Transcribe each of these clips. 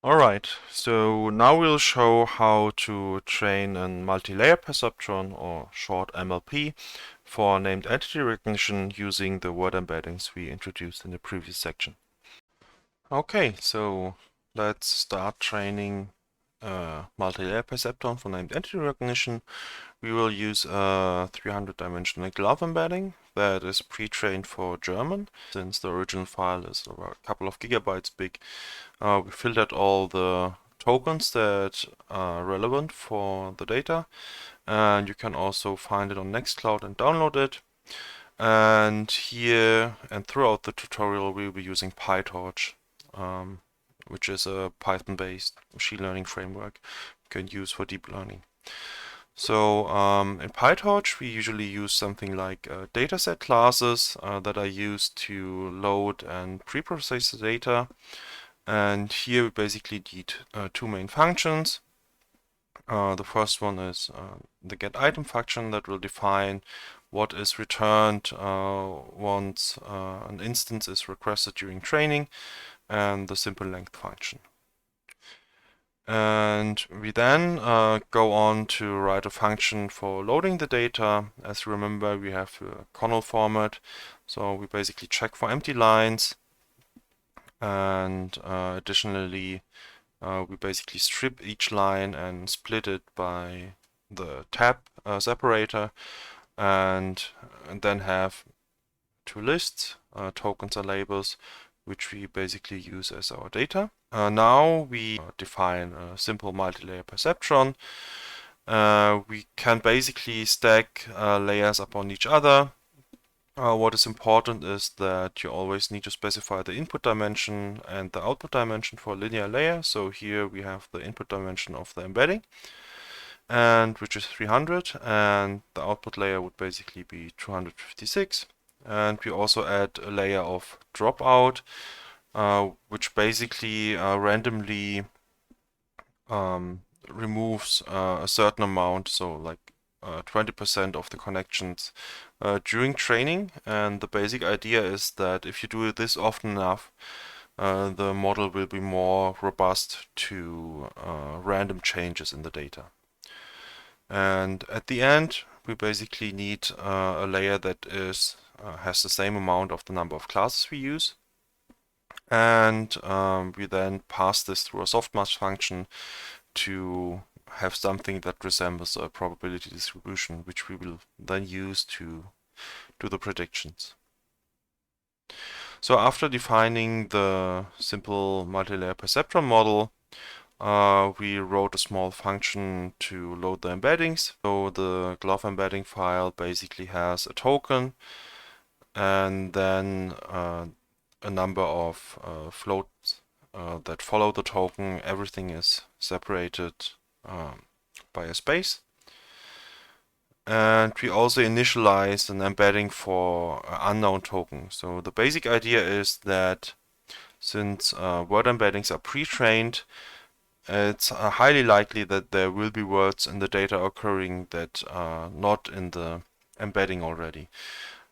Alright, so now we'll show how to train a multi-layer perceptron, or short MLP, for named entity recognition using the word embeddings we introduced in the previous section. Okay, so let's start training a multi-layer perceptron for named entity recognition. We will use a 300-dimensional glove embedding that is pre-trained for German, since the original file is about a couple of gigabytes big. We filtered all the tokens that are relevant for the data, and you can also find it on Nextcloud and download it. And here and throughout the tutorial we'll be using PyTorch, which is a Python-based machine learning framework you can use for deep learning. So in PyTorch we usually use something like dataset classes that are used to load and preprocess the data. And here we basically need two main functions. The first one is the getItem function that will define what is returned once an instance is requested during training, and the simple length function. And we then go on to write a function for loading the data. As you remember, we have a conol format, so we basically check for empty lines, and additionally we basically strip each line and split it by the tab separator, and then have two lists, tokens and labels, which we basically use as our data. Now we define a simple multi-layer perceptron. We can basically stack layers upon each other. What is important is that you always need to specify the input dimension and the output dimension for a linear layer. So here we have the input dimension of the embedding, and which is 300, and the output layer would basically be 256. And we also add a layer of dropout, which basically randomly removes a certain amount, so like 20% of the connections during training. And the basic idea is that if you do this often enough, the model will be more robust to random changes in the data. And at the end, we basically need a layer that has the same amount of the number of classes we use. And we then pass this through a softmax function to have something that resembles a probability distribution, which we will then use to do the predictions. So after defining the simple multi-layer perceptron model, we wrote a small function to load the embeddings. So the glove embedding file basically has a token, and then a number of floats that follow the token. Everything is separated by a space. And we also initialize an embedding for unknown token. So the basic idea is that since word embeddings are pre-trained, it's highly likely that there will be words in the data occurring that are not in the embedding already.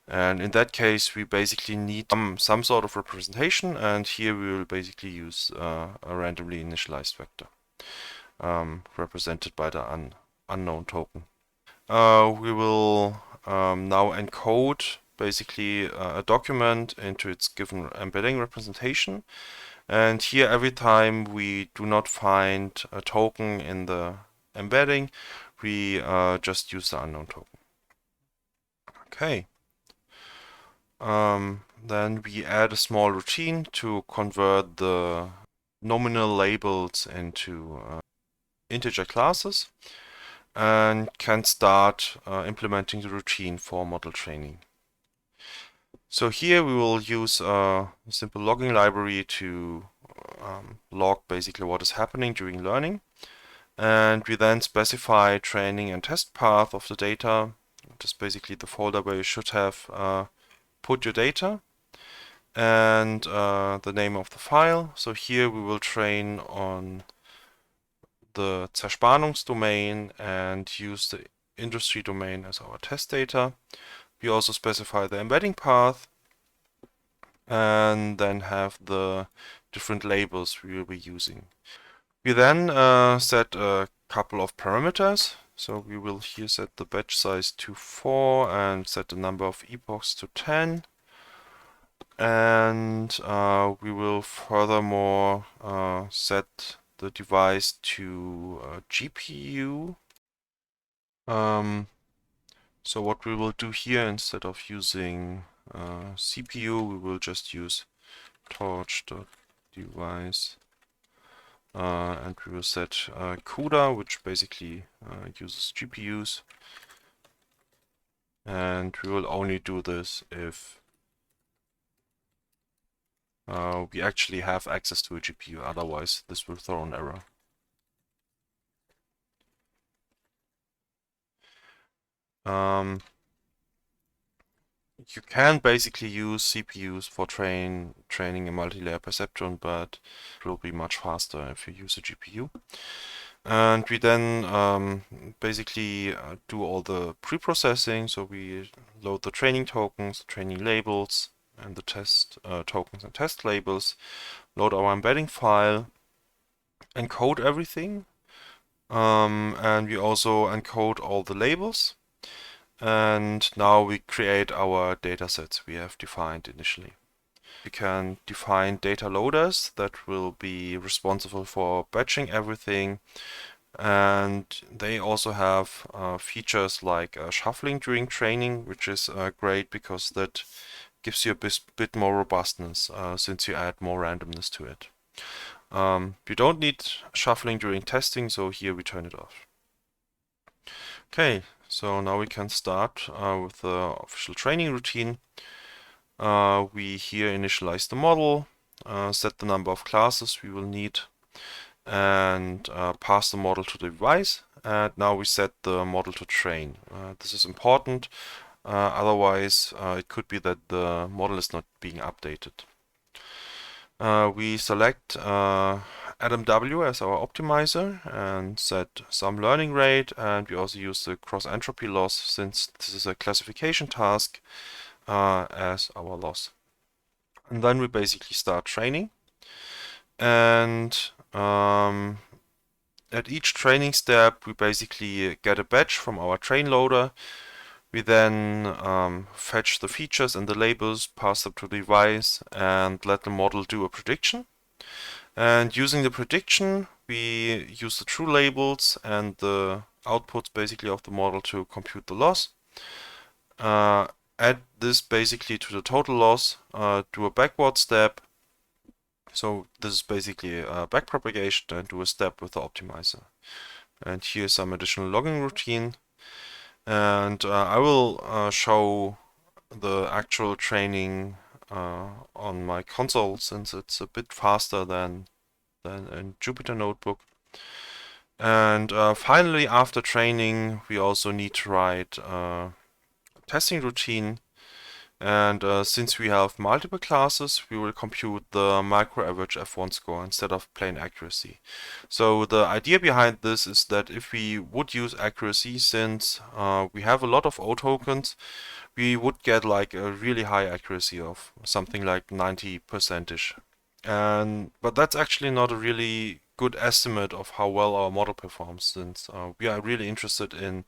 And in that case, we basically need some sort of representation, and here we will basically use a randomly initialized vector represented by the unknown token. We will now encode basically a document into its given embedding representation. And here, every time we do not find a token in the embedding, we just use the unknown token. Okay. Then we add a small routine to convert the nominal labels into integer classes, and can start implementing the routine for model training. So here we will use a simple logging library to log basically what is happening during learning. And we then specify training and test path of the data, which is basically the folder where you should have put your data, and the name of the file. So here we will train on the Zerspannungsdomain and use the industry domain as our test data. We also specify the embedding path, and then have the different labels we will be using. We then set a couple of parameters. So we will here set the batch size to 4 and set the number of epochs to 10. And we will furthermore set the device to GPU. So what we will do here, instead of using CPU, we will just use torch.device and we will set CUDA, which basically uses GPUs. And we will only do this if we actually have access to a GPU, otherwise this will throw an error. You can basically use CPUs for training a multi-layer perceptron, but it will be much faster if you use a GPU. And we then basically do all the pre-processing, so we load the training tokens, the training labels, and the test tokens and test labels, load our embedding file, encode everything, and we also encode all the labels. And now we create our datasets we have defined initially. We can define data loaders that will be responsible for batching everything, and they also have features like shuffling during training, which is great because that gives you a bit more robustness since you add more randomness to it. You don't need shuffling during testing, so here we turn it off. Okay, so now we can start with the official training routine. We here initialize the model, set the number of classes we will need, and pass the model to the device. And now we set the model to train. This is important, otherwise it could be that the model is not being updated. We select Adam W as our optimizer and set some learning rate, and we also use the cross entropy loss, since this is a classification task, as our loss. And then we basically start training, and at each training step we basically get a batch from our train loader. We then fetch the features and the labels, pass them to the device, and let the model do a prediction. And using the prediction, we use the true labels and the outputs basically of the model to compute the loss. Add this basically to the total loss, do a backward step. So this is basically a backpropagation, and do a step with the optimizer. And here's some additional logging routine. And I will show the actual training on my console, since it's a bit faster than in Jupyter Notebook. And finally, after training, we also need to write a testing routine. And since we have multiple classes, we will compute the micro average F1 score instead of plain accuracy. So the idea behind this is that if we would use accuracy, since we have a lot of O tokens, we would get like a really high accuracy of something like 90%-ish. But that's actually not a really good estimate of how well our model performs, since we are really interested in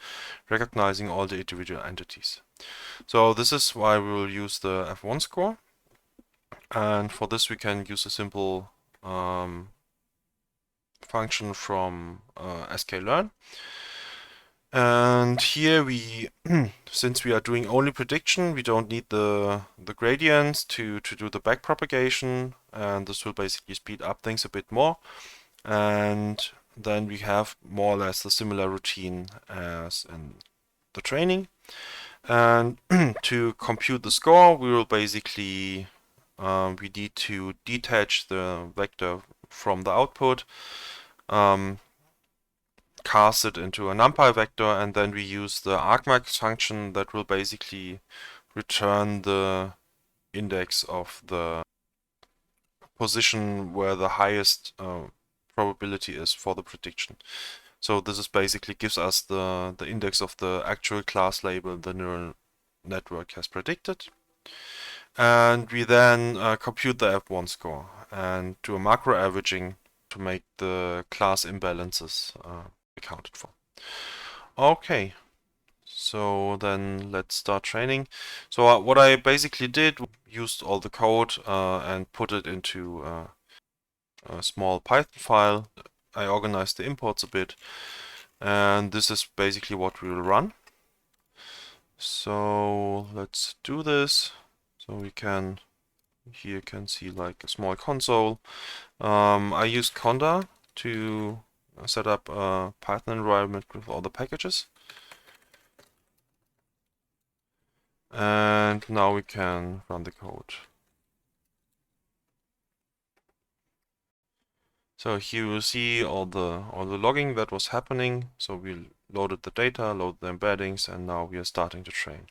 recognizing all the individual entities. So this is why we will use the F1 score, and for this we can use a simple function from sklearn. And here we, since we are doing only prediction, we don't need the gradients to do the backpropagation, and this will basically speed up things a bit more. And then we have more or less a similar routine as in the training. And to compute the score, we will basically we need to detach the vector from the output, cast it into a NumPy vector, and then we use the argmax function that will basically return the index of the position where the highest probability is for the prediction. So this is basically gives us the index of the actual class label the neural network has predicted. And we then compute the F1 score. and do a macro averaging to make the class imbalances accounted for. Okay, so then let's start training. So what I basically did, used all the code and put it into a small Python file. I organized the imports a bit, and this is basically what we will run. So let's do this. So we can, here you can see like a small console. I used Conda to set up a Python environment with all the packages. And now we can run the code. So here you see all the logging that was happening. So we loaded the data, loaded the embeddings, and now we are starting to train.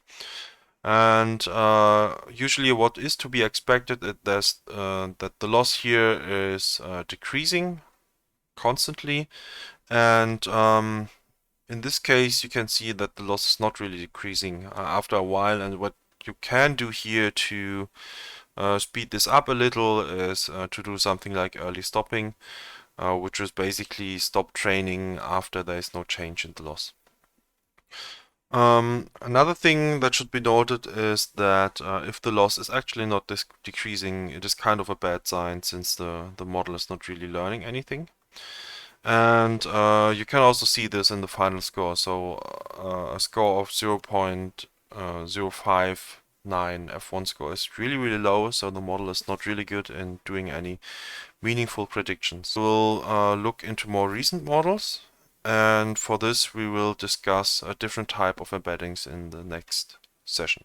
And usually what is to be expected is that the loss here is decreasing constantly. And in this case, you can see that the loss is not really decreasing after a while. And what you can do here to speed this up a little is to do something like early stopping, which is basically stop training after there is no change in the loss. Another thing that should be noted is that if the loss is actually not decreasing, it is kind of a bad sign, since the model is not really learning anything. And you can also see this in the final score. So a score of 0.059 F1 score is really, really low, so the model is not really good in doing any meaningful predictions. We'll look into more recent models, and for this we will discuss a different type of embeddings in the next session.